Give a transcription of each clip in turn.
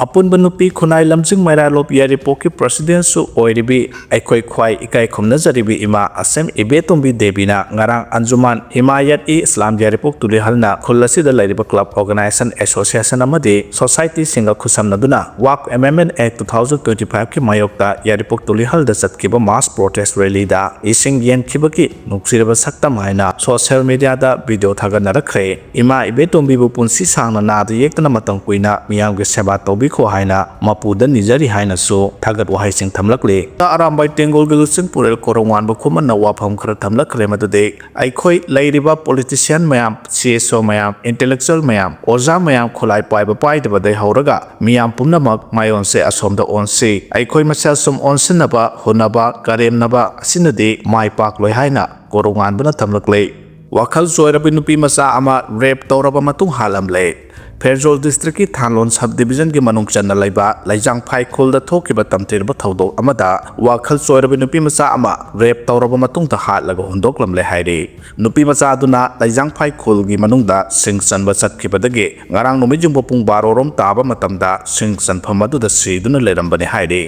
अपुनब नुपी खुनाई लमजिंग मैरालोप यारिपोकी प्रेसिडेंटसु ओइरिबी अखोई ख्वाई इकाई खुमनजरिबी इमा असम इबेतोंबी देबीना ngarang अंजुमान हिमायत ई इस्लाम यारिपोक तुलिहलना खुलसिदा लैरिबा क्लब ऑर्गेनाइजेशन एसोसिएशन अमदि सोसाइटी सिंगा खुसमनदुना वाक अमेंडमेंट एक्ट 2025 की मायोक्ता यारिपोक तुलिहलदा चतकिबा मास प्रोटेस्ट रैलीदा इसिंग येनखिबकी नुक्सिरबा सक्तम हाइना सोशल मीडियादा वीडियो थागनरखरे इमा इबेतोंबीबु पुंसी सांगना नाद येक्तना मतम कुइना मियामगे सेवा तौबी खो हाइना मपुदा निजरी हाइना सो थागत वाहाइसिंग थमलकले अरामबाई टेंगोल गलुसिंग पुरेल कोरवान बखुमन नवाफम खर थमलकले मदुदे अखोई लैरिबा पॉलिटिशियन मयाम सीएसओ मयाम इंटेलेक्चुअल मयाम ओजा मयाम खुलाई पाइबा पाइदबदे हौरगा मियाम पुनमक मायोन से असोमदा ओनसे अखोई मसेल सुम ओनसिनबा हुनबा करेमनबा असिनदे माइ पाक लोय हाइना कोरवान बना थमलकले वाखल जोइरबि नुपी मसा अमा रेप तौरबा मतुंग हालमले फेरजोल डिस्ट्रिक्ट की थानलोन सब डिवीजन की मनुंग चन्ना लैबा लैजांग फाइ खोलदा थोकिबा तमतेरबा थौदो अमदा वाखल सोइरबि नुपी मचा अमा रेप तौरबा मतुंग ता हालगा हुंदोकलमले हाइरे नुपी मचा अदुना लैजांग फाइ खोलगी मनुंगदा सिंग चनबा चतखिबदगे ngarang नुमिजुंबो पुंग 12 रोम ताबा मतमदा सिंग चनफम अदुदा सीदुना लेरंबने हाइरे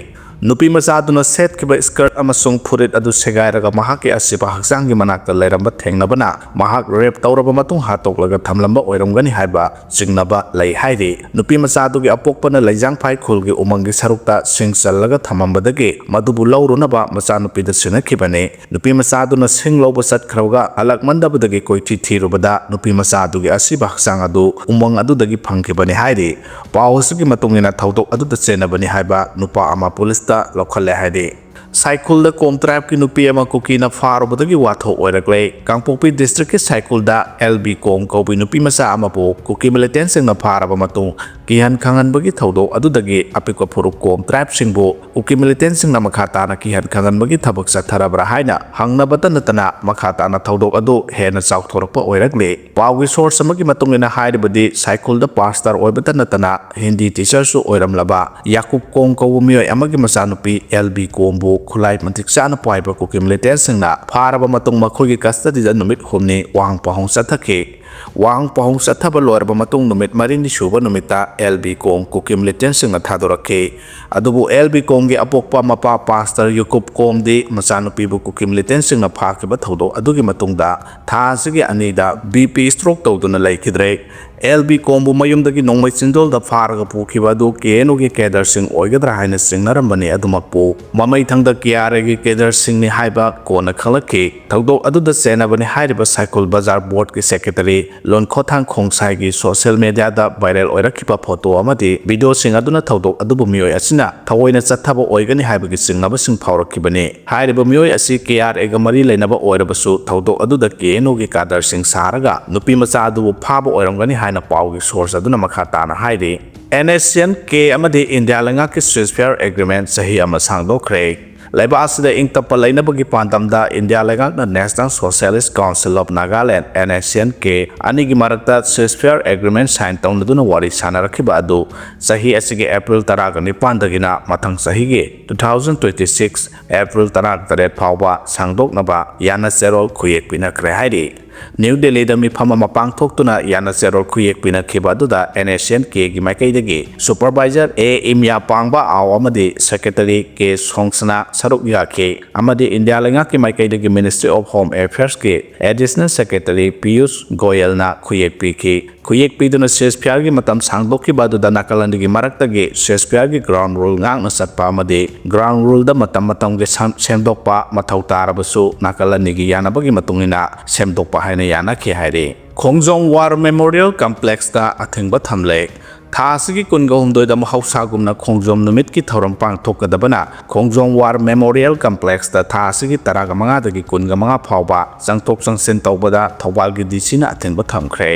नुपी मचा अदुना सेटखिबा स्कर्ट अमसुंग फुरित अदु सेगाइरगा महाके असिबा हक्सांगी मनाक्ता लेरंबा थेंगनबना महाक रेप तौरबा मतुंग हातोकलगा थमलंबा ओइरंगनी हाइबा चिंगनबा लई हाइरे नुपी मचा अदुगी अपोकपना लैजांग फाइ खोलगी उमंगी सरुक्ता सिंग चललगा थमंबदगे मदुबु लौरुनबा मचा नुपीदा सिनखिबने नुपी मचा अदुना सिंग लौबा चतखरौगा अलकमंदबदगे कोइथि थिरुबदा नुपी मचा अदुगी असिबा हक्सांग अदु उमंग अदुदगी फंखिबने हाइरे पावसुगी मतुंगिना थौदोक अदुदा चेनबने हाइबा नुपा अमा पुलिस लौखले हाइदे साइकुल कोम ट्राइब की नुपी अमा कुकीना फारुबदगी वाथो ओइरक्ले कांगपोपी डिस्ट्रिक्ट के साइकुल एलबी कोम कौबी नुपी मसा अमाबो कुकी मिलिटेंट सिंगना फारबा मतुं किहन खंगनबगी थौदो अदुदगी अपिको फुरुक कोम ट्राइब सिंगबो कुकी मिलिटेंट सिंगना मखाताना किहन खंगनबगी थबक चथरबरा हाइना हंगनबता नतना मखाताना थौदो अदु हेना चाउथोरकपा ओइरक्ले पावगी सोर्स अमगी मतुंगिना हाइरबदी साइकुल पास्टर ओइबता नतना हिंदी टीचरसु ओइरमलबा याकूब कोम कौबो मियोय अमगी मसा नुपी एलबी कोमबो खुलाई मंत्रिक चाना पाइबा कुकी मिलिटेंट सिंगना फारबा मतुंग मखोगी कस्टडीदा नुमित हुमनी वांग पहुंग चथखे वांग पहुंग चथबा लोरबा मतुंग नुमित मरिनी सुबा नुमिता एलबी कोम कुकी मिलिटेंट सिंगना थादोरखे अदुबु एलबी कोम गे अपोकपा मपा पास्टर याकूब कोम दे मचानुपीबु कुकी मिलिटेंट सिंगना फाखिबा थौदो अदुगी मतुंगदा थासिगी अनीदा बीपी स्ट्रोक तौदुना लैखिद्रे एलबी कोमबु मयुमदगी नोंमै चिंदोलदा फारगा पुखिबा अदु केनुगी केडर सिंग ओइगद्रा हाइना सिंगनरमबने अदुमकपु ममै थंगदा कियारेगी केडर सिंगनि हाइबा कोना खलखि थौदो अदुदा चेनबने हाइरिबा साइकुल बाजार बोर्ड की सेक्रेटरी लोनखोथांग खोंसाइगी सोशल मीडिया दा वायरल ओइरखिबा फोटो अमदि वीडियो सिंग अदुना थौदो अदुबु मियोय असिना थवोइना चथबा ओइगनि हाइबगी सिंगनबा सिंग फावरखिबने हाइरिबा मियोय असि केआरएगा मरी लेनबा ओइरबसु थौदो अदुदा केनुगी कादर सिंग सारगा नुपी मचा अदुबु फाबा ओइरंगनि हाइना पावगी सोर्स अदुना मखाताना हाइरे NSCN के अमदि इंडिया लंगा के ceasefire agreement सही अमा sangdokhre Laibasida ingtapa lainabagi pandamda India lengakna National Socialist Council of Nagaland NSCN ke anigi marakta ceasefire agreement sign taunaduna wari sanarakiba adu sahi asigi April 19 mathang sahigi 2026 April 13 phawba sangdoknaba yana serol khuyek pinakre hairi New Delhi da mi phama mapang thoktuna yana serol khuyek pinakhiba adu da NSCN ke gi maikai supervisor A imya pangba awamadi secretary ke songsana saruk yake amadi India lenga ki maikai da Ministry of Home Affairs ke additional secretary Piyush Goyal na khuyek pi duna ceasefire gi matam sangdokhi badu da nakalandi gi marakta gi ceasefire gi ground rule ngang na satpa amadi ground rule da matam ge semdokpa mathau tarabasu nakalani gi yana bagi matungina semdokpa haina yana ki haire Khongjong War Memorial Complex da Athingba thamle Thasigi kunga humdoi da mahausagumna Khongjom numit ki thauram pang thokadabana Khongjom War Memorial Complex da thasigi taraga manga dagi kunga manga phawba changtok changsin tawbada thawbal gi disina Athingba thamkhre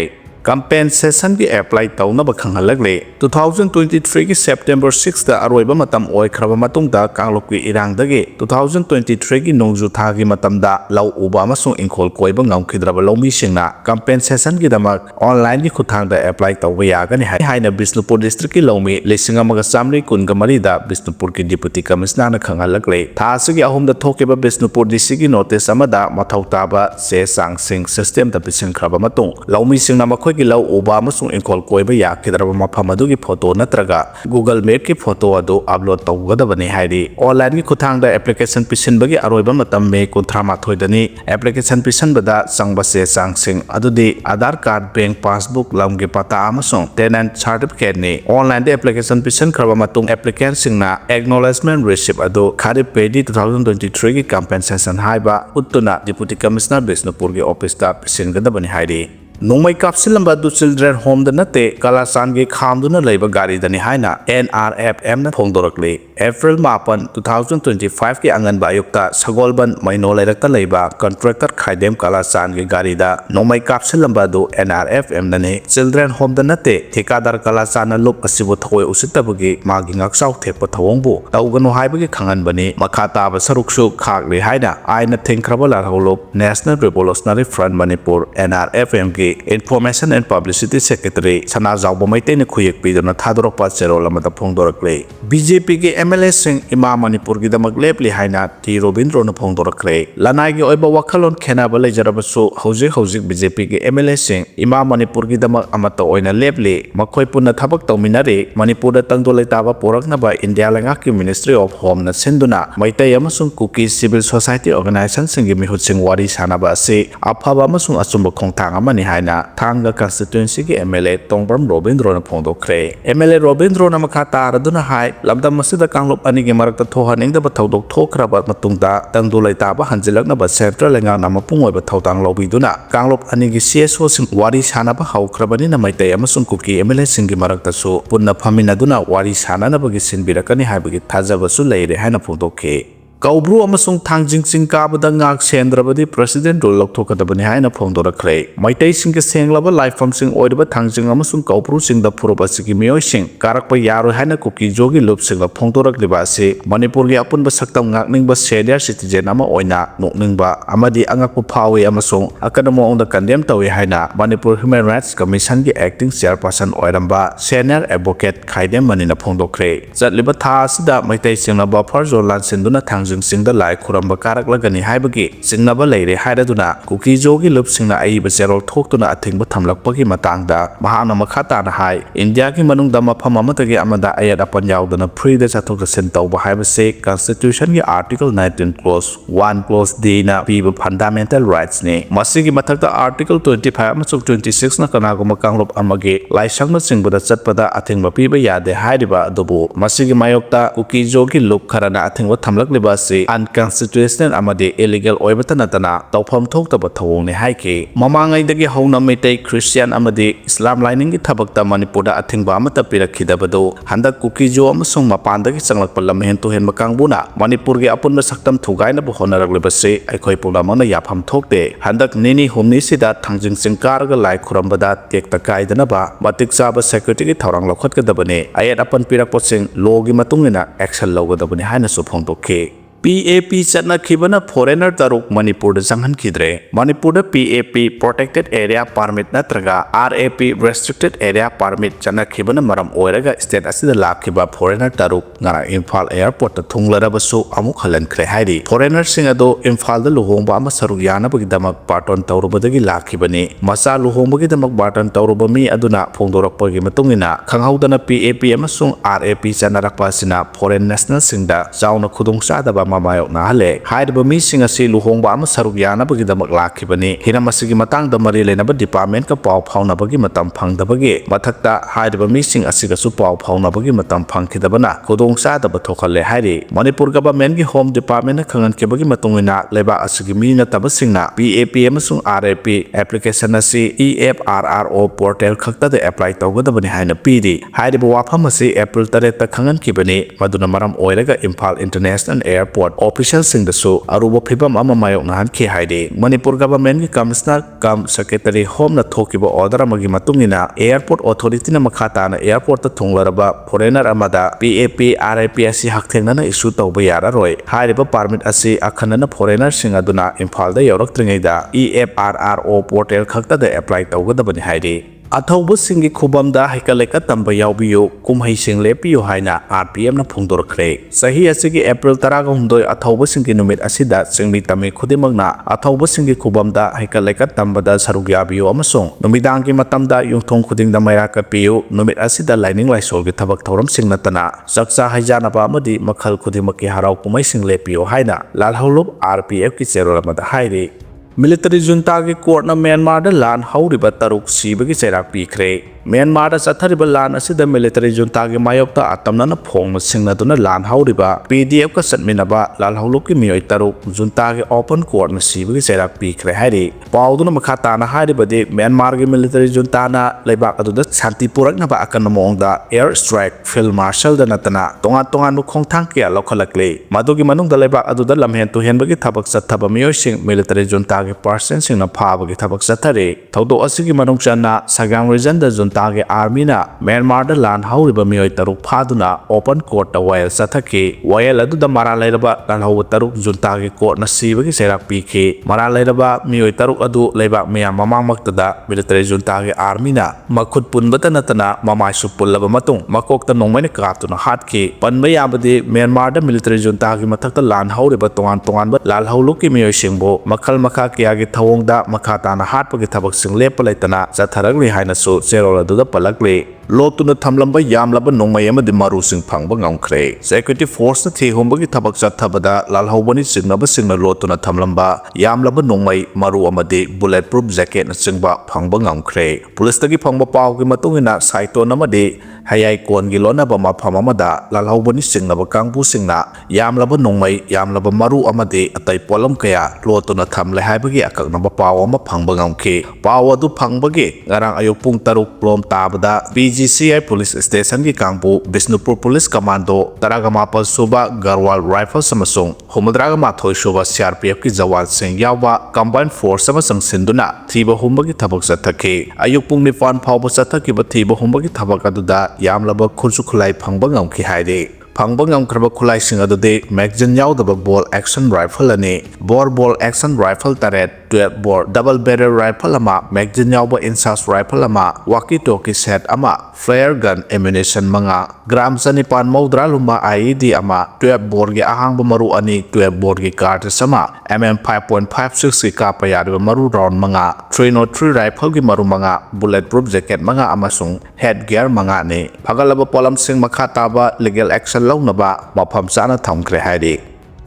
Compensation की apply तौनब खंगलगले 2023 की September 6 दा अरोइबा मतम ओइख्रबा मतुंगदा कांगलोक की इरांगदगे 2023 की नोंजु थागी मतमदा लौ उबा अमसुंग इंखोल कोइबा ngamkhidraba लौमी सिंगना compensation की दमक online की खुथांगदा apply तौबा यागनि हाइना बिष्णुपुर डिस्ट्रिक्ट की लौमी लिसिंग अमगा चामरी कुनगा मरीदा बिष्णुपुर की डिप्यूटी कमिश्नर ना खंगलगले थासगी अहुमदा थोकेबा बिष्णुपुर डिस्ट्रिक्ट की नोटिस अमदा मथौ ताबा से सांगसिंग सिस्टम दा पिसिंखरबा मतुंग लौमी सिंगना मखोय ꯃꯈꯣꯏꯒꯤ ꯂꯧ ꯎꯕ ꯑꯃꯁꯨꯡ ꯏꯪꯈꯣꯜ ꯀꯣꯏꯕ ꯌꯥꯈꯤꯗ꯭ꯔꯕ ꯃꯐꯝ ꯑꯗꯨꯒꯤ ꯐꯣꯇꯣ ꯅꯠꯇ꯭ꯔꯒ ꯒꯨꯒꯜ ꯃꯦꯞꯀꯤ ꯐꯣꯇꯣ ꯑꯗꯨ ꯑꯞꯂꯣꯗ ꯇꯧꯒꯗꯕꯅꯤ ꯍꯥꯏꯔꯤ ꯑꯣꯟꯂꯥꯏꯟꯒꯤ ꯈꯨꯠꯊꯥꯡꯗ ꯑꯦꯄ꯭ꯂꯤꯀꯦꯁꯟ ꯄꯤꯁꯤꯟꯕꯒꯤ ꯑꯔꯣꯏꯕ ꯃꯇꯝ ꯃꯦ 38ꯗꯅꯤ ꯑꯦꯄ꯭ꯂꯤꯀꯦꯁꯟ ꯄꯤꯁꯤꯟꯕꯗ ꯆꯪꯕ ꯆꯦ ꯆꯥꯡꯁꯤꯡ ꯑꯗꯨꯗꯤ आधार कार्ड बैंक पासबुक लमगे पता अमसुंग टेनेंट सर्टिफिकेट नि ऑनलाइन दे एप्लीकेशन पिसन खरबा मतुंग एप्लीकेंट सिंगना एक्नॉलेजमेंट रिसिप्ट अदो खारिफ पेडी 2023 की कंपेंसेशन हाइबा उत्तुना डिप्यूटी कमिश्नर बिष्णुपुर की ऑफिस ता पिसिनगदबनि हाइरी नोंमै कापसिलंबा दु चिल्ड्रेन होम द नते कलासान के खामदुना लैबा गाड़ी दनि हाइना NRFM ना फोंदोरकले एप्रिल 5 2025 के आंगनबा आयुक्ता सगोलबन मैनो लैरक्ता लैबा कॉन्ट्रैक्टर खाइदेम कलासान के गाड़ी दा नोंमै कापसिलंबा दु NRFM नने चिल्ड्रेन होम द नते ठेकादार कलासान लुप असिबो थोय उसितबगी मागी ngaksaw thekpa thawongbu tawganu haibagi khanganbani makha taba saruksu khakle haina aina thengkraba larholop National Revolutionary Front Manipur NRFM के Information and Publicity Secretary Sana Zawba Maitene Khuyek Pidona Thadoropa Cherola Mata Phongdorakle BJP के MLA Singh इमा मणिपुर की दमक लेपली हाइना T Robindro न फोंदोरक्रे लनाई की ओइबा वखलोन खेनाबा लेजरबसु हौजिक हौजिक BJP के MLA Singh इमा मणिपुर की दमक अमत ओइना लेपली मखोय पुनः थबक तौमिनारे मणिपुर तंगदो लेताबा पोरकनबा इंडिया लंगा की मिनिस्ट्री ऑफ होम न सिंधुना मैतै अमसुंग कुकी सिविल सोसाइटी ऑर्गेनाइजेशन सिंह मिहुत सिंह वारी सानाबा से अफाबा अमसुंग अचुंब खोंथांग अमनि हाइना थांगा कंस्टिट्युएंसी के MLA तोंगबरम रोबिंद्रो न फोंदोक्रे MLA रोबिंद्रो न मखा तारदुना हाइ लमदम मसिदा कांगलोप अनिगे मरक्ता थोहानिंगदबा थौदोक थोखराबा मतुंगदा तंगदो लेताबा हंजिलकनबा सेंट्रल लेंगा नाम पुंगोइबा थौतांग लौबिदुना कांगलोप अनिगे CSO सिंह वारी सानाबा हौखराबनि न मैतै अमसुंग कुकी MLA सिंह की मरक्तासु पुन्ना फमिनादुना वारी सानानबगी सिनबिरकनि हाइबगी थाजबसु लेरे हाइना फोंदोखे कौब्रू अमसुंग थांजिंग Singh काबदा ngak सेंद्रबदी president role लौथोकदबनि हाइना फोंदोरखरे Meitei Singh के सेंगलबा लाइफम सिंह ओइरबा थांजिंग अमसुंग कौब्रू सिंह द फुरबसिगी मियोय सिंह कारकपा यारो हाइना कुकी जोगी लुप सिंह ला फोंदोरखलिबा से मणिपुर के अपुनबा सक्तम ngakningba सीनियर सिटीजन अमा ओइना नोकनिंगबा अमदि अंगकपा फावे अमसुंग अकदमो ओंदा कंडेम तवे हाइना मणिपुर ह्यूमन राइट्स कमीशन की एक्टिंग चेयरपर्सन ओइरंबा सीनियर एडवोकेट खाइदेम मनिना फोंदोखरे चटलिबा था असिदा मैतै सिंह ला बफर जोन लानसिंदुना थांजिंग सिंह द लाइ खुरंबा कारकलगनि हाइबगी सिंगनबा लेरे हाइरदुना कुकी जोगी लुप सिंह ना अइबा जेरोल थोक्तुना अथिंगबा थमलकपगी मतांगदा महाना मखाताना हाइ इंडिया की मनुंगदा मफम अमतगी अमदा अयत अपन यावदना फ्री द चथोक चसिन तौबा हाइबसे कॉन्स्टिट्यूशन की आर्टिकल 19 क्लोज 1 क्लोज D ना पीबा फंडामेंटल राइट्स ने मसिगी मथकता आर्टिकल 25 अमसुक 26 ना कनागुमा कांगलोप अमगे लाइसंगना सिंगबदा चटपदा अथिंगबा पीबा यादे हाइरिबा अदुबु मसिगी मायोक्ता कुकी जोगी लुप खरना अथिंगबा थमलकलिबा से अनकॉन्स्टिट्यूशनल अमदे इलीगल ओइबता नतना तौफम थोक्तबा थवोंगने हाइके ममांगैदगी हौना मैतै क्रिश्चियन अमदे इस्लाम लाइनिंग की थबकता मणिपुरदा अथिंबा अमता पिरखिदबदो हंदक कुकीजो अमसुंग मपानदगी चंगलकपा लमहेन तोहेन कांगबुना मणिपुर के अपुनबा सक्तम थुगाइनबा होनरगलिबसे अखोय पुलामना याफम थोक्ते हंदक निनी हुमनी सिदा थांजिंग सिंह कारगा लाइ खुरंबदा टेक्ता काइदनबा मतिक चाबा सिक्युरिटी की थौरांग लौखतगदबने अयत अपन पिरकपसिंग लोगी मतुंगिना एक्शन लौगदबने हाइना सुफोंदोखे PAP चटनाखिबना फॉरेनर तरुक मणिपुर चंगहनखिद्रे Manipur PAP protected area permit नत्रगा RAP रेस्ट्रिक्टेड एरिया परमिट चटनाखिबना मरम ओइरगा स्टेट असिदा लाखिबा फॉरेनर तरुक ngara इम्फाल एयरपोर्ट थुंगलरबसु अमुक हलनखरे हाइरि फॉरेनर सिंह अदो इम्फाल द लुहोंबा अमा सरुक यानबगी दमक पार्टन तौरुबदगी लाखिबने मसा लुहोंबगी दमक बार्टन तौरुब मी अदुना फोंदोरकपगी मतुंगिना खंगहौदना PAP अमसुंग RAP चनरकपासिना फॉरेन नेशनल सिंगदा चाउना खुदुंगचादबा मामायोक नाहले हाइरबा मी सिंग असि लुहोंबा अमा सरुक यानबगी दमक लाखिबने हिरमसिगी मतंगदा मरि लेनबा डिपार्टमेंट का पाव फाउनबगी मतम फंगदबगी मथक्ता हाइरबा मी सिंग असिगसु पाव फाउनबगी मतम फंगखिदबना खुदुंगचादबा थोखले हाइरि मणिपुर गवर्नमेंट की होम डिपार्टमेंट खंगनकेबगी मतुंगिना लेबा असिगी मी नतबसिंगना PAP अमसुंग RAP एप्लीकेशन असि EFRRO पोर्टल खक्तदा अप्लाई तौगदबनि हाइना पीरि हाइरबा वाफम असि अप्रैल 8 ता खंगनकेबनि मदुना मरम ओइरगा इम्फाल इंटरनेशनल एयरपोर्ट ऑफिशियल सिंगदसु अरुबा फिबम अमा मायोकनाहनखे हाइदे मणिपुर गवर्नमेंट की कमिश्नर कम सेक्रेटरी होम न थोकिबा ऑर्डर अमगी मतुंगिना एयरपोर्ट अथॉरिटी न मखाताना एयरपोर्ट थुंगलरबा फॉरेनर अमदा PAP RAP असि हक्थेंगना इशू तौबा यारारोय हाइरिबा परमिट असि अखनना फॉरेनर सिंग अदुना इम्फाल दा यौरक्त्रिङैदा EFRRO पोर्टल खक्तदा अप्लाई तौगदबनि हाइदे ꯑꯊꯧꯕꯁꯤꯡꯒꯤ ꯈꯨꯕꯝꯗ ꯍꯩꯀꯠ-ꯂꯩꯀꯠ ꯇꯝꯕ ꯌꯥꯎꯕꯤꯌꯨ, ꯀꯨꯝꯍꯩꯁꯤꯡ ꯂꯦꯞꯄꯤꯌꯨ ꯍꯥꯏꯅ RPFꯅ ꯐꯣꯡꯗꯣꯛꯈ꯭ꯔꯦ꯫ ꯆꯍꯤ ꯑꯁꯤꯒꯤ ꯑꯦꯄ꯭ꯔꯤꯜ 13 ꯑꯊꯧꯕꯁꯤꯡꯒꯤ ꯅꯨꯃꯤꯠ ꯑꯁꯤꯗ ꯆꯤꯡꯃꯤ ꯇꯝꯃꯤ ꯈꯨꯗꯤꯡꯃꯛꯅ ꯑꯊꯧꯕꯁꯤꯡꯒꯤ ꯈꯨꯕꯝꯗ ꯍꯩꯀꯠ-ꯂꯩꯀꯠ ꯇꯝꯕꯗ ꯁꯔꯨꯛ ꯌꯥꯕꯤꯌꯨ ꯑꯃꯁꯨꯡ ꯅꯨꯃꯤꯗꯥꯡꯒꯤ ꯃꯇꯝꯗ ꯌꯨꯝꯊꯣꯡ ꯈꯨꯗꯤꯡꯗ ꯃꯩꯔꯥ ꯀꯠꯄꯤꯌꯨ꯫ ꯅꯨꯃꯤꯠ ꯑꯁꯤꯗ ꯂꯥꯏꯅꯤꯡ-ꯂꯥꯏꯁꯣꯜꯒꯤ ꯊꯕꯛ ꯊꯧꯔꯝꯁꯤꯡ ꯅꯠꯇꯅ ꯆꯥꯛꯆꯥ-ꯍꯩꯖꯥꯟꯅꯕ ꯑꯃꯗꯤ ꯃꯈꯜ ꯈꯨꯗꯤꯡꯃꯛꯀꯤ ꯍꯔꯥꯎ ꯀꯨꯝꯍꯩꯁꯤꯡ ꯂꯦꯞꯄꯤꯌꯨ ꯍꯥꯏꯅ ꯂꯥꯜꯍꯧꯂꯨꯞ RPFꯀꯤ ꯆꯦꯔꯣꯜ ꯑꯃꯗ ꯍꯥꯏꯔꯤ꯫ ꯃꯤꯂꯤꯇꯔꯤ ꯖꯨꯟꯇꯥꯒꯤ ꯀꯣꯔꯠꯅ ꯃ꯭ꯌꯥꯟꯃꯥꯔꯗ ꯂꯥꯟ ꯍꯧꯔꯤꯕ 3 ꯁꯤꯕꯒꯤ ꯆꯩꯔꯥꯛ ꯄꯤꯈ꯭ꯔꯦ꯫ ꯃ꯭ꯌꯥꯟꯃꯥꯔꯗ ꯆꯠꯊꯔꯤꯕ ꯂꯥꯟ ꯑꯁꯤꯗ ꯃꯤꯂꯤꯇꯔꯤ ꯖꯨꯟꯇꯥꯒꯤ ꯃꯥꯌꯣꯛꯇ ꯑꯇꯝꯅꯅ ꯐꯣꯡꯅ ꯁꯤꯡꯅꯗꯨꯅ ꯂꯥꯟ ꯍꯧꯔꯤꯕ PDFꯀ ꯆꯠꯃꯤꯟꯅꯕ ꯂꯥꯜꯍꯧꯂꯨꯞꯀꯤ ꯃꯤꯑꯣꯏ 3 ꯖꯨꯟꯇꯥꯒꯤ ꯑꯣꯄꯟ ꯀꯣꯔꯠꯅ ꯁꯤꯕꯒꯤ ꯆꯩꯔꯥꯛ ꯄꯤꯈ꯭ꯔꯦ ꯍꯥꯏꯔꯤ꯫ ꯄꯥꯎꯗꯨꯅ ꯃꯈꯥ ꯇꯥꯅ ꯍꯥꯏꯔꯤꯕꯗꯤ ꯃ꯭ꯌꯥꯟꯃꯥꯔꯒꯤ ꯃꯤꯂꯤꯇꯔꯤ ꯖꯨꯟꯇꯥꯅ ꯂꯩꯕꯥꯛ ꯑꯗꯨꯗ ꯁꯥꯟꯇꯤ ꯄꯨꯔꯛꯅꯕ ꯑꯀꯟꯕ ꯃꯑꯣꯡꯗ ꯑꯦꯌꯔ ꯁꯇ꯭ꯔꯥꯏꯛ, ꯐꯤꯜꯗ ꯃꯥꯔꯁꯜꯗ ꯅꯠꯇꯅ ꯇꯣꯉꯥꯟ-ꯇꯣꯉꯥꯟꯕ ꯈꯣꯡꯊꯥꯡ ꯀꯌꯥ ꯂꯧꯈꯠꯂꯛꯂꯤ꯫ ꯃꯗꯨꯒꯤ ꯃꯅꯨꯡꯗ ꯂꯩꯕꯥꯛ ꯑꯗꯨꯗ ꯂꯝꯍꯦꯟ ꯇꯨꯍꯦꯟꯕꯒꯤ ꯊꯕꯛ ꯆꯠꯊꯕ ꯃꯤꯑꯣꯏꯁꯤꯡ, ꯃꯤꯂꯤꯇꯔꯤ ꯖꯨꯟꯇꯥꯒꯤ ꯄꯥꯔꯁꯟꯁꯤꯡꯅ ꯐꯥꯕꯒꯤ ꯊꯕꯛ ꯆꯠꯊꯔꯤ꯫ ꯊꯧꯗꯣꯛ ꯑꯁꯤꯒꯤ ꯃꯅꯨꯡ ꯆꯟꯅ ꯁꯒꯥꯝ ꯔꯤꯖꯟꯗ ꯖꯨꯟꯇꯥꯒꯤ ꯑꯥꯔꯃꯤꯅ ꯃ꯭ꯌꯥꯟꯃꯥꯔꯗ ꯂꯥꯟ ꯍꯧꯔꯤꯕ ꯃꯤꯑꯣꯏ 3 ꯐꯥꯗꯨꯅ ꯑꯣꯄꯟ ꯀꯣꯔꯠꯇ ꯋꯥꯌꯦꯜ ꯆꯠꯊꯈꯤ꯫ ꯋꯥꯌꯦꯜ ꯑꯗꯨꯗ ꯃꯔꯥꯜ ꯂꯩꯔꯕ ꯂꯥꯜꯍꯧꯕ 3 ꯖꯨꯟꯇꯥꯒꯤ ꯀꯣꯔꯠꯅ ꯁꯤꯕꯒꯤ ꯆꯩꯔꯥꯛ ꯄꯤꯈꯤ꯫ ꯃꯔꯥꯜ ꯂꯩꯔꯕ ꯃꯤꯑꯣꯏ 3 ꯑꯗꯨ ꯂꯩꯕꯥꯛ ꯃꯤꯌꯥꯝ ꯃꯃꯥꯡꯃꯛꯇꯗ ꯃꯤꯂꯤꯇꯔꯤ ꯖꯨꯟꯇꯥꯒꯤ ꯑꯥꯔꯃꯤꯅ ꯃꯈꯨꯠ ꯄꯨꯟꯕꯇ ꯅꯠꯇꯅ ꯃꯃꯥꯏꯁꯨ ꯄꯨꯜꯂꯕ ꯃꯇꯨꯡ ꯃꯀꯣꯛꯇ ꯅꯣꯡꯃꯩꯅ ꯀꯥꯞꯇꯨꯅ ꯍꯥꯠꯈꯤ꯫ ꯄꯟꯕ ꯌꯥꯕꯗꯤ ꯃ꯭ꯌꯥꯟꯃꯥꯔꯗ ꯃꯤꯂꯤꯇꯔꯤ ꯖꯨꯟꯇꯥꯒꯤ ꯃꯊꯛꯇ ꯂꯥꯟ ꯍꯧꯔꯤꯕ ꯇꯣꯉꯥꯟ-ꯇꯣꯉꯥꯟꯕ ꯂꯥꯜꯍꯧꯂꯨꯞꯀꯤ ꯃꯤꯑꯣꯏꯁꯤꯡꯕꯨ ꯃꯈꯜ-ꯃꯈꯥ ꯀꯌꯥꯒꯤ ꯊꯧꯑꯣꯡꯗ ꯃꯈꯥ ꯇꯥꯅ ꯍꯥꯠꯄꯒꯤ ꯊꯕꯛꯁꯤꯡ ꯂꯦꯞꯄ ꯂꯩꯇꯅ ꯆꯠꯊꯔꯛꯂꯤ ꯍꯥꯏꯅꯁꯨ ꯆꯦꯔꯣꯜ ꯑꯗꯨꯗ ꯄꯜꯂꯛꯂꯤ꯫ ꯂꯣꯠꯇꯨꯅ ꯊꯝꯂꯝꯕ ꯌꯥꯝꯂꯕ ꯅꯣꯡꯃꯩ ꯑꯃꯗꯤ ꯃꯔꯨꯁꯤꯡ ꯐꯪꯕ ꯉꯝꯈ꯭ꯔꯦ꯫ ꯁꯦꯀ꯭ꯌꯨꯔꯤꯇꯤ ꯐꯣꯔꯁꯅ ꯊꯤꯍꯨꯝꯕꯒꯤ ꯊꯕꯛ ꯆꯠꯊꯕꯗ ꯂꯥꯜꯍꯧꯕꯅꯤ ꯆꯤꯡꯅꯕꯁꯤꯡꯅ ꯂꯣꯠꯇꯨꯅ ꯊꯝꯂꯝꯕ ꯌꯥꯝꯂꯕ ꯅꯣꯡꯃꯩ, ꯃꯔꯨ ꯑꯃꯗꯤ ꯕꯨꯂꯦꯠ ꯄ꯭ꯔꯨꯐ ꯖꯦꯀꯦꯠꯅꯆꯤꯡꯕ ꯐꯪꯕ ꯉꯝꯈ꯭ꯔꯦ꯫ ꯄꯨꯂꯤꯁꯇꯒꯤ ꯐꯪꯕ ꯄꯥꯎꯒꯤ ꯃꯇꯨꯡꯏꯟꯅ ꯁꯥꯏꯇꯣꯟ ꯑꯃꯗꯤ ꯍꯌꯥꯏꯀꯣꯟꯒꯤ ꯂꯣꯟꯅꯕ ꯃꯐꯝ ꯑꯃꯗ ꯂꯥꯜꯍꯧꯕꯅꯤ ꯆꯤꯡꯅꯕ ꯀꯥꯡꯕꯨꯁꯤꯡꯅ ꯌꯥꯝꯂꯕ ꯅꯣꯡꯃꯩ, ꯌꯥꯝꯂꯕ ꯃꯔꯨ ꯑꯃꯗꯤ ꯑꯇꯩ ꯄꯣꯠꯂꯝ ꯀꯌꯥ ꯂꯣꯠꯇꯨꯅ ꯊꯝꯂꯦ ꯍꯥꯏꯕꯒꯤ ꯑꯀꯛꯅꯕ ꯄꯥꯎ ꯑꯃ ꯐꯪꯕ ꯉꯝꯈꯤ꯫ ꯄꯥꯎ ꯑꯗꯨ ꯐꯪꯕꯒꯤ ꯉꯔꯥꯡ ꯑꯌꯨꯛ ꯄꯨꯡ 6 ꯄ꯭ꯂꯣꯝ ꯇꯥꯕꯗ PGCI ꯄꯨꯂꯤꯁ ꯁ꯭ꯇꯦꯁꯟꯒꯤ ꯀꯥꯡꯕꯨ, ꯕꯤꯁꯅꯨꯄꯨꯔ ꯄꯨꯂꯤꯁ ꯀꯃꯥꯟꯗꯣ, 17 ꯁꯨꯕ ꯒꯔꯋꯥꯜ ꯔꯥꯏꯐꯜꯁ ꯑꯃꯁꯨꯡ 81 ꯁꯨꯕ CRPFꯀꯤ ꯖꯋꯥꯟꯁꯤꯡ ꯌꯥꯎꯕ ꯀꯝꯕꯥꯏꯟ ꯐꯣꯔꯁ ꯑꯃ ꯆꯪꯁꯤꯟꯗꯨꯅ ꯊꯤꯕ ꯍꯨꯝꯕꯒꯤ ꯊꯕꯛ ꯆꯠꯊꯈꯤ꯫ ꯑꯌꯨꯛ ꯄꯨꯡ 9 ꯐꯥꯎꯕ ꯆꯠꯊꯈꯤꯕ ꯊꯤꯕ ꯍꯨꯝꯕꯒꯤ ꯊꯕꯛ ꯑꯗꯨꯗ ꯌꯥꯝꯂꯕ ꯈꯨꯠꯁꯨ ꯈꯨꯠꯂꯥꯏ ꯐꯪꯕ ꯉꯝꯈꯤ ꯍꯥꯏꯔꯤ꯫ ꯐꯪꯕ ꯉꯝꯈ꯭ꯔꯕ ꯈꯨꯠꯂꯥꯏꯁꯤꯡ ꯑꯗꯨꯗꯤ ꯃꯦꯒꯖꯤꯟ ꯌꯥꯎꯗꯕ ꯕꯣꯜ ꯑꯦꯛꯁꯟ ꯔꯥꯏꯐꯜ 2, ꯕꯣꯔ ꯕꯣꯜ ꯑꯦꯛꯁꯟ ꯔꯥꯏꯐꯜ 8, 12 ꯕꯣꯔ ꯗꯕꯜ ꯕꯦꯔꯦꯜ ꯔꯥꯏꯐꯜ 1, ꯃꯦꯒꯖꯤꯟ ꯌꯥꯎꯕ INSAS rifle 1, walkie talkie set 1, flare gun ammunition 5, gram 900 ꯂꯨꯝꯕ IED 1, 12 ꯕꯣꯔꯒꯤ ꯑꯍꯥꯡꯕ ꯃꯔꯨ 2, 12 ꯕꯣꯔꯒꯤ ꯀꯥꯔꯇ꯭ꯔꯤꯖ 1, MM 5.56ꯒꯤ ꯀꯥꯞꯄ ꯌꯥꯔꯤꯕ ꯃꯔꯨ ꯔꯥꯎꯟ 5, 303 ꯔꯥꯏꯐꯜꯒꯤ ꯃꯔꯨ 5, ꯕꯨꯂꯦꯠ ꯄ꯭ꯔꯨꯐ ꯖꯦꯀꯦꯠ 5 ꯑꯃꯁꯨꯡ ꯍꯦꯗ ꯒꯤꯌꯔ 5ꯅꯤ꯫ ꯐꯒꯠꯂꯕ ꯄꯣꯠꯂꯝꯁꯤꯡ ꯃꯈꯥ ꯇꯥꯕ ꯂꯤꯒꯦꯜ ꯑꯦꯛꯁꯟ ꯂꯧꯅꯕ ꯃꯐꯝ ꯆꯥꯅ ꯊꯝꯈ꯭ꯔꯦ ꯍꯥꯏꯔꯤ꯫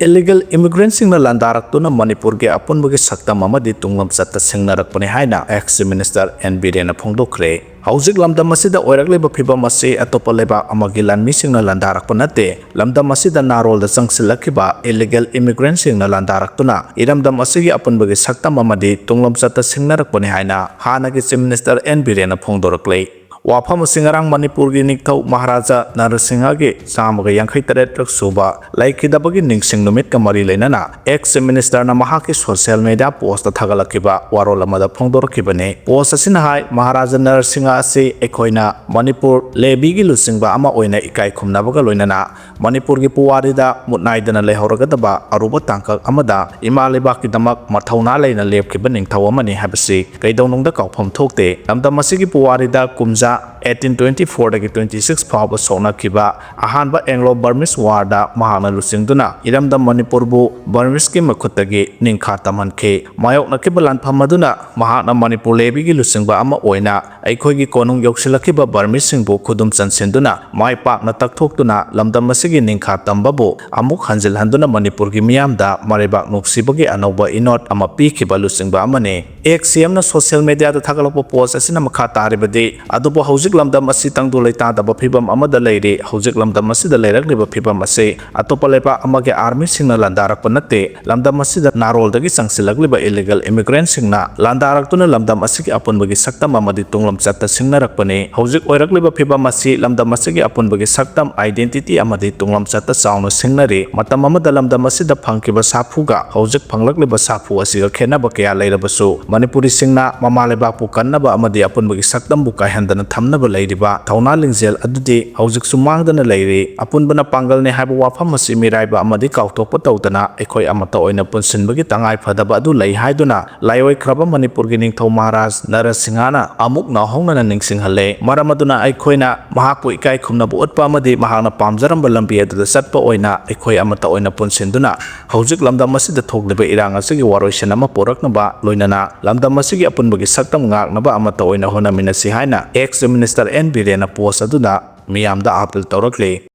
ꯏꯂꯤꯒꯦꯜ ꯏꯃꯤꯒ꯭ꯔꯦꯟꯠꯁꯤꯡꯅ ꯂꯥꯟꯗꯥꯔꯛꯇꯨꯅ ꯃꯅꯤꯄꯨꯔꯒꯤ ꯑꯄꯨꯟꯕꯒꯤ ꯁꯛꯇꯝ ꯑꯃꯗꯤ ꯇꯨꯡꯂꯝꯆꯠꯇ ꯁꯤꯡꯅꯔꯛꯄꯅꯤ ꯍꯥꯏꯅ ꯑꯦꯛꯁ ꯆꯤꯐ ꯃꯤꯅꯤꯁꯇꯔ N. ꯕꯤꯔꯦꯟꯅ ꯐꯣꯡꯗꯣꯛꯈ꯭ꯔꯦ꯫ ꯍꯧꯖꯤꯛ ꯂꯝꯗꯝ ꯑꯁꯤꯗ ꯑꯣꯏꯔꯛꯂꯤꯕ ꯐꯤꯚꯝ ꯑꯁꯤ ꯑꯇꯣꯞꯄ ꯂꯩꯕꯥꯛ ꯑꯃꯒꯤ ꯂꯥꯟꯃꯤꯁꯤꯡꯅ ꯂꯥꯟꯗꯥꯔꯛꯄ ꯅꯠꯇꯦ꯫ ꯂꯝꯗꯝ ꯑꯁꯤꯗ ꯅꯥꯔꯣꯜꯗ ꯆꯪꯁꯤꯜꯂꯛꯈꯤꯕ ꯏꯂꯤꯒꯦꯜ ꯏꯃꯤꯒ꯭ꯔꯦꯟꯠꯁꯤꯡꯅ ꯂꯥꯟꯗꯥꯔꯛꯇꯨꯅ ꯏꯔꯝꯗꯝ ꯑꯁꯤꯒꯤ ꯑꯄꯨꯟꯕꯒꯤ ꯁꯛꯇꯝ ꯑꯃꯗꯤ ꯇꯨꯡꯂꯝꯆꯠꯇ ꯁꯤꯡꯅꯔꯛꯄꯅꯤ ꯍꯥꯏꯅ ꯍꯥꯟꯅꯒꯤ ꯆꯤꯐ ꯃꯤꯅꯤꯁꯇꯔ N. ꯕꯤꯔꯦꯟꯅ ꯐꯣꯡꯗꯣꯔꯛꯂꯤ꯫ ꯋꯥꯐꯝ ꯑꯁꯤ ꯉꯔꯥꯡ ꯃꯅꯤꯄꯨꯔꯒꯤ ꯅꯤꯡꯊꯧ ꯃꯍꯥꯔꯥꯖꯥ ꯅꯔꯁꯤꯡꯍꯒꯤ 158ꯔꯛ ꯁꯨꯕ ꯂꯩꯈꯤꯗꯕꯒꯤ ꯅꯤꯡꯁꯤꯡ ꯅꯨꯃꯤꯠꯀ ꯃꯔꯤ ꯂꯩꯅꯅ ꯑꯦꯛꯁ ꯆꯤꯐ ꯃꯤꯅꯤꯁꯇꯔꯅ ꯃꯍꯥꯛꯀꯤ ꯁꯣꯁꯤꯌꯦꯜ ꯃꯤꯗꯤꯌꯥ ꯄꯣꯁꯇ ꯊꯥꯒꯠꯂꯛꯈꯤꯕ ꯋꯥꯔꯣꯜ ꯑꯃꯗ ꯐꯣꯡꯗꯣꯔꯛꯈꯤꯕꯅꯤ꯫ ꯄꯣꯁ ꯑꯁꯤꯅ ꯍꯥꯏ ꯃꯍꯥꯔꯥꯖꯥ ꯅꯔꯁꯤꯡꯍ ꯑꯁꯤ ꯑꯩꯈꯣꯏꯅ ꯃꯅꯤꯄꯨꯔ ꯂꯦꯕꯤꯒꯤ ꯂꯨꯆꯤꯡꯕ ꯑꯃ ꯑꯣꯏꯅ ꯏꯀꯥꯏ ꯈꯨꯝꯅꯕꯒ ꯂꯣꯏꯅꯅ ꯃꯅꯤꯄꯨꯔꯒꯤ ꯄꯨꯋꯥꯔꯤꯗ ꯃꯨꯠꯅꯥꯏꯗꯅ ꯂꯩꯍꯧꯔꯒꯗꯕ ꯑꯔꯨꯕ ꯇꯥꯡꯀꯛ ꯑꯃꯗ ꯏꯃꯥ ꯂꯩꯕꯥꯛꯀꯤꯗꯃꯛ ꯃꯊꯧꯅꯥ ꯂꯩꯅ ꯂꯦꯞꯈꯤꯕ ꯅꯤꯡꯊꯧ ꯑꯃꯅꯤ ꯍꯥꯏꯕꯁꯤ ꯀꯩꯗꯧꯅꯨꯡꯗ ꯀꯥꯎꯐꯝ ꯊꯣꯛꯇꯦ꯫ ꯂꯝꯗꯝ ꯑꯁꯤꯒꯤ ꯄꯨꯋꯥꯔꯤꯗ ꯀꯨꯝꯖꯥ 1824ꯗꯒꯤ 26 ꯐꯥꯎꯕ ꯁꯣꯛꯅꯈꯤꯕ ꯑꯍꯥꯟꯕ ꯑꯦꯡꯒ꯭ꯂꯣ ꯕꯔꯃꯤꯁ ꯋꯥꯔꯗ ꯃꯍꯥꯛꯅ ꯂꯨꯆꯤꯡꯗꯨꯅ ꯏꯔꯝꯗꯝ ꯃꯅꯤꯄꯨꯔꯕꯨ ꯕꯔꯃꯤꯁꯀꯤ ꯃꯈꯨꯠꯇꯒꯤ ꯅꯤꯡꯈꯥ ꯇꯝꯍꯟꯈꯤ꯫ ꯃꯥꯌꯣꯛꯅꯈꯤꯕ ꯂꯥꯟꯐꯝ ꯑꯗꯨꯅ ꯃꯍꯥꯛꯅ ꯃꯅꯤꯄꯨꯔ ꯂꯦꯕꯤꯒꯤ ꯂꯨꯆꯤꯡꯕ ꯑꯃ ꯑꯣꯏꯅ ꯑꯩꯈꯣꯏꯒꯤ ꯀꯣꯅꯨꯡ ꯌꯧꯁꯤꯜꯂꯛꯈꯤꯕ ꯕꯔꯃꯤꯁꯁꯤꯡꯕꯨ ꯈꯨꯗꯨꯝ ꯆꯟꯁꯤꯟꯗꯨꯅ ꯃꯥꯏ ꯄꯥꯛꯅ ꯇꯛꯊꯣꯛꯇꯨꯅ ꯂꯝꯗꯝ ꯑꯁꯤꯒꯤ ꯅꯤꯡꯈꯥ ꯇꯝꯕꯕꯨ ꯑꯃꯨꯛ ꯍꯟꯖꯤꯜꯍꯟꯗꯨꯅ ꯃꯅꯤꯄꯨꯔꯒꯤ ꯃꯤꯌꯥꯝꯗ ꯃꯔꯩꯕꯥꯛ ꯅꯨꯡꯁꯤꯕꯒꯤ ꯑꯅꯧꯕ ꯏꯅꯣꯠ ꯑꯃ ꯄꯤꯈꯤꯕ ꯂꯨꯆꯤꯡꯕ ꯑꯃꯅꯤ꯫ ꯑꯦꯛꯁ ꯁꯤꯑꯦꯝꯅ ꯁꯣꯁꯤꯌꯦꯜ ꯃꯤꯗꯤꯌꯥꯗ ꯊꯥꯒꯠꯂꯛꯄ ꯄꯣꯁ ꯑꯁꯤꯅ ꯃꯈꯥ ꯇꯥꯔꯤꯕꯗꯤ ꯑꯗꯨꯕꯨ ꯍꯧꯖꯤꯛ ꯂꯝꯗꯝ ꯑꯁꯤ ꯇꯪꯗꯨ ꯂꯩꯇꯥꯗꯕ ꯐꯤꯚꯝ ꯑꯃꯗ ꯂꯩꯔꯤ꯫ ꯍꯧꯖꯤꯛ ꯂꯝꯗꯝ ꯑꯁꯤꯗ ꯂꯩꯔꯛꯂꯤꯕ ꯐꯤꯚꯝ ꯑꯁꯤ ꯑꯇꯣꯞꯄ ꯂꯩꯕꯥꯛ ꯑꯃꯒꯤ ꯑꯥꯔꯃꯤꯁꯤꯡꯅ ꯂꯥꯟꯗꯥꯔꯛꯄ ꯅꯠꯇꯦ꯫ ꯂꯝꯗꯝ ꯑꯁꯤꯗ ꯅꯥꯔꯣꯜꯗꯒꯤ ꯆꯪꯁꯤꯜꯂꯛꯂꯤꯕ ꯏꯂꯤꯒꯦꯜ ꯏꯃꯤꯒ꯭ꯔꯦꯟꯠꯁꯤꯡꯅ ꯂꯥꯟꯗꯥꯔꯛꯇꯨꯅ ꯂꯝꯗꯝ ꯑꯁꯤꯒꯤ ꯑꯄꯨꯟꯕꯒꯤ ꯁꯛꯇꯝ ꯑꯃꯗꯤ ꯇꯨꯡꯂꯝꯆꯠꯇ ꯁꯤꯡꯅꯔꯛꯄꯅꯤ꯫ ꯍꯧꯖꯤꯛ ꯑꯣꯏꯔꯛꯂꯤꯕ ꯐꯤꯚꯝ ꯑꯁꯤ ꯂꯝꯗꯝ ꯑꯁꯤꯒꯤ ꯑꯄꯨꯟꯕꯒꯤ ꯁꯛꯇꯝ, ꯑꯥꯏꯗꯦꯟꯇꯤꯇꯤ ꯑꯃꯗꯤ ꯇꯨꯡꯂꯝꯆꯠꯇ ꯆꯥꯎꯅ ꯁꯤꯡꯅꯔꯤ꯫ ꯃꯇꯝ ꯑꯃꯗ ꯂꯝꯗꯝ ꯑꯁꯤꯗ ꯐꯪꯈꯤꯕ ꯁꯥꯐꯨꯒ ꯍꯧꯖꯤꯛ ꯐꯪꯂꯛꯂꯤꯕ ꯁꯥꯐꯨ ꯑꯁꯤꯒ ꯈꯦꯟꯅꯕ ꯀꯌꯥ ꯂꯩꯔꯕꯁꯨ ꯃꯅꯤꯄꯨꯔꯤꯁꯤꯡꯅ ꯃꯃꯥ ꯂꯩꯕꯥꯛꯄꯨ ꯀꯟꯅꯕ ꯑꯃꯗꯤ ꯑꯄꯨꯟꯕꯒꯤ ꯁꯛꯇꯝꯕꯨ ꯀꯥꯏꯍꯟꯗꯅ ꯊꯝꯅꯕ ꯍꯣꯠꯅꯕ ꯂꯩꯔꯤꯕ ꯊꯧꯅꯥ ꯂꯤꯡꯖꯦꯜ ꯑꯗꯨꯗꯤ ꯍꯧꯖꯤꯛꯁꯨ ꯃꯥꯡꯗꯅ ꯂꯩꯔꯤ ꯑꯄꯨꯟꯕꯅ ꯄꯥꯡꯒꯜꯅꯤ ꯍꯥꯏꯕ ꯋꯥꯐꯝ ꯑꯁꯤ ꯃꯤꯔꯥꯏꯕ ꯑꯃꯗꯤ ꯀꯥꯎꯊꯣꯛꯄ ꯇꯧꯗꯅ ꯑꯩꯈꯣꯏ ꯑꯃꯠꯇ ꯑꯣꯏꯅ ꯄꯨꯟꯁꯤꯟꯕꯒꯤ ꯇꯉꯥꯏ ꯐꯗꯕ ꯑꯗꯨ ꯂꯩ ꯍꯥꯏꯗꯨꯅ ꯂꯥꯏꯑꯣꯏꯈ꯭ꯔꯕ ꯃꯅꯤꯄꯨꯔꯒꯤ ꯅꯤꯡꯊꯧ ꯃꯍꯥꯔꯥꯖ ꯅꯔꯁꯤꯡꯍꯅ ꯑꯃꯨꯛ ꯅꯧꯍꯧꯅꯅ ꯅꯤꯡꯁꯤꯡꯍꯜꯂꯦ ꯃꯔꯝ ꯑꯗꯨꯅ ꯑꯩꯈꯣꯏꯅ ꯃꯍꯥꯛꯄꯨ ꯏꯀꯥꯏ ꯈꯨꯝꯅꯕ ꯎꯠꯄ ꯑꯃꯗꯤ ꯃꯍꯥꯛꯅ ꯄꯥꯝꯖꯔꯝꯕ ꯂꯝꯕꯤ ꯑꯗꯨꯗ ꯆꯠꯄ ꯑꯣꯏꯅ ꯑꯩꯈꯣꯏ ꯑꯃꯠꯇ ꯑꯣꯏꯅ ꯄꯨꯟꯁꯤꯟꯗꯨꯅ ꯍꯧꯖꯤꯛ ꯂꯝꯗꯝ ꯑꯁꯤꯗ ꯊꯣꯛꯂꯤꯕ ꯏꯔꯥꯡ ꯑꯁꯤꯒꯤ ꯋꯥꯔꯣꯏꯁꯤꯟ ꯑꯃ ꯄꯨꯔꯛꯅꯕ ꯂꯣꯏꯅꯅ ꯂꯝꯗꯝ ꯑꯁꯤꯒꯤ ꯑꯄꯨꯟꯕꯒꯤ ꯁꯛꯇꯝ ꯉꯥꯛꯅꯕ ꯑꯃꯠꯇ ꯑꯣꯏꯅ ꯍꯣꯠꯅꯃꯤꯟꯅꯁꯤ ꯍꯥꯏꯅ ꯑꯦꯛꯁ ꯃꯤꯅꯤꯁꯇꯔ ꯑꯦꯟ ꯕꯤꯔꯦꯟꯅ ꯄꯣꯁ ꯑꯗꯨꯗ ꯃꯤꯌꯥꯝꯗ ꯑꯥꯄꯤꯜ ꯇꯧꯔꯛꯂꯤ꯫